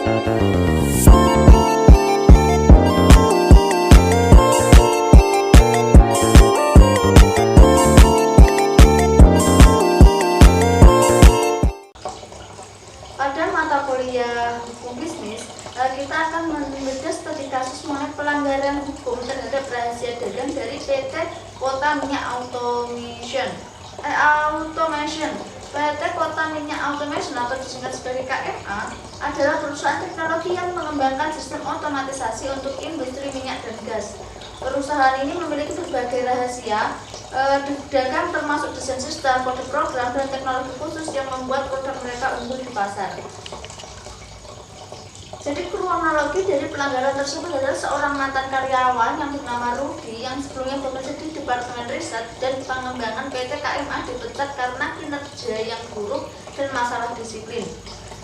Pada mata kuliah hukum bisnis, kita akan membahas studi kasus mengenai pelanggaran hukum terhadap rahasia dagang dari PT Kota Minyak Automation. PT Kota Minyak Automation atau disingkat sebagai KMA adalah perusahaan teknologi yang mengembangkan sistem otomatisasi untuk industri minyak dan gas. Perusahaan ini memiliki berbagai rahasia dagang termasuk desain sistem, kode program, dan teknologi khusus yang membuat produk mereka unggul di pasar. Jadi kronologi dari pelanggaran tersebut adalah seorang mantan karyawan yang bernama Rudy yang sebelumnya bekerja di Departemen Riset dan Pengembangan PT KMA dipecat karena kinerja yang buruk dan masalah disiplin.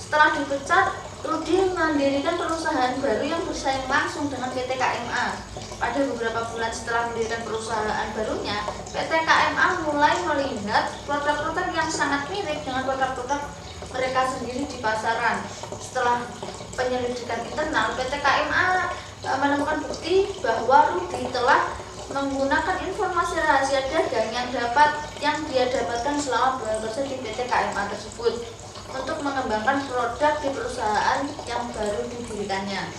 Setelah dipecat, Rudy mendirikan perusahaan baru yang bersaing langsung dengan PT KMA. Pada beberapa bulan setelah mendirikan perusahaan barunya, PT KMA mulai melihat produk-produk yang sangat mirip dengan produk-produk mereka sendiri di pasaran. Setelah penyelidikan internal, PT KMA menemukan bukti bahwa Rudy telah menggunakan informasi rahasia dagang yang dia dapatkan selama bekerja di PT KMA tersebut untuk mengembangkan produk di perusahaan yang baru didirikannya.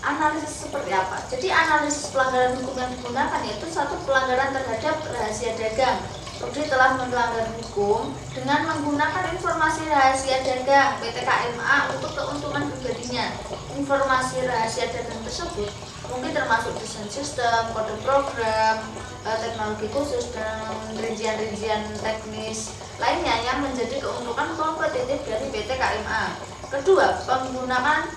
Analisis seperti apa? Jadi analisis pelanggaran hukum yang digunakan yaitu satu, pelanggaran terhadap rahasia dagang. Rudy telah melanggar hukum dengan menggunakan informasi rahasia dagang PT KMA untuk keuntungan pribadinya. Informasi rahasia dagang tersebut mungkin termasuk desain sistem, kode program, teknologi khusus, dan rincian-rincian teknis lainnya yang menjadi keuntungan kompetitif dari PT KMA. Kedua, penggunaan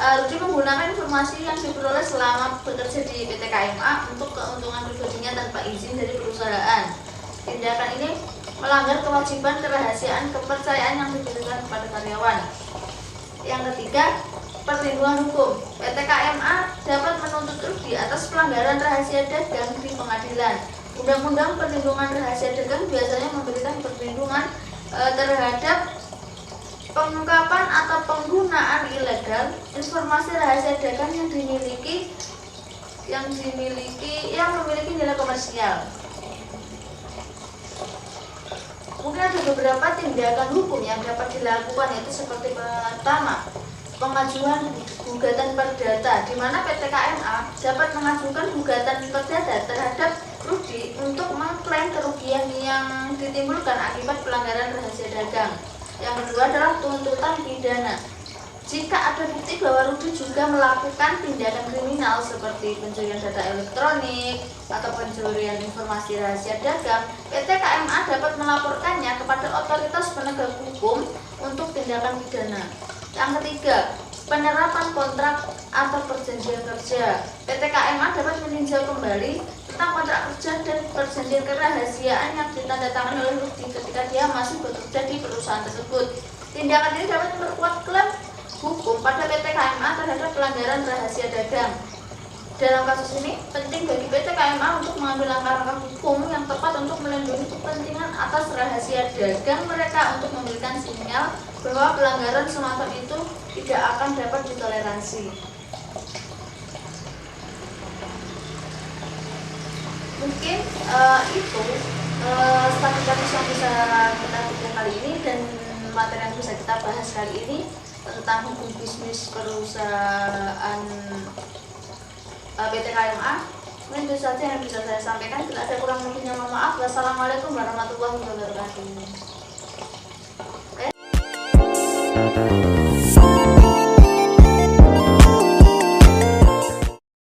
Rudy menggunakan informasi yang diperoleh selama bekerja di PT KMA untuk keuntungan pribadinya tanpa izin dari perusahaan. Tindakan ini melanggar kewajiban kerahasiaan kepercayaan yang diberikan kepada karyawan. Yang ketiga, perlindungan hukum. PT KMA dapat menuntut Rudy atas pelanggaran rahasia dagang di pengadilan. Undang-undang perlindungan rahasia dagang biasanya memberikan perlindungan terhadap pengungkapan atau penggunaan ilegal informasi rahasia dagang yang memiliki nilai komersial. Mungkin ada beberapa tindakan hukum yang dapat dilakukan, yaitu seperti pertama, pengajuan gugatan perdata, di mana PT KMA dapat mengajukan gugatan perdata terhadap Rudy untuk mengklaim kerugian yang ditimbulkan akibat pelanggaran rahasia dagang. Yang kedua adalah tuntutan pidana. Jika ada bukti bahwa Rudy juga melakukan tindakan kriminal seperti pencurian data elektronik atau pencurian informasi rahasia dagang, PT KMA dapat melaporkannya kepada otoritas penegak hukum untuk tindakan pidana. Yang ketiga, penerapan kontrak atau perjanjian kerja. PT KMA dapat meninjau kembali tentang kontrak kerja dan perjanjian kerahasiaan yang ditandatangani oleh Rudy ketika dia masih bekerja di perusahaan tersebut. Tindakan ini dapat memperkuat klaim hukum pada PT KMA terhadap pelanggaran rahasia dagang. Dalam kasus ini, penting bagi PT KMA untuk mengambil langkah-langkah hukum yang tepat untuk melindungi kepentingan atas rahasia dagang mereka untuk memberikan sinyal bahwa pelanggaran semacam itu tidak akan dapat ditoleransi. Mungkin itu studi kasus yang bisa kita buka kali ini dan materi yang bisa kita bahas kali ini tentang hukum bisnis perusahaan PT KMA. Mungkin itu saja yang bisa saya sampaikan. Bila ada kurang lebihnya mohon maaf. Wassalamualaikum warahmatullahi wabarakatuh.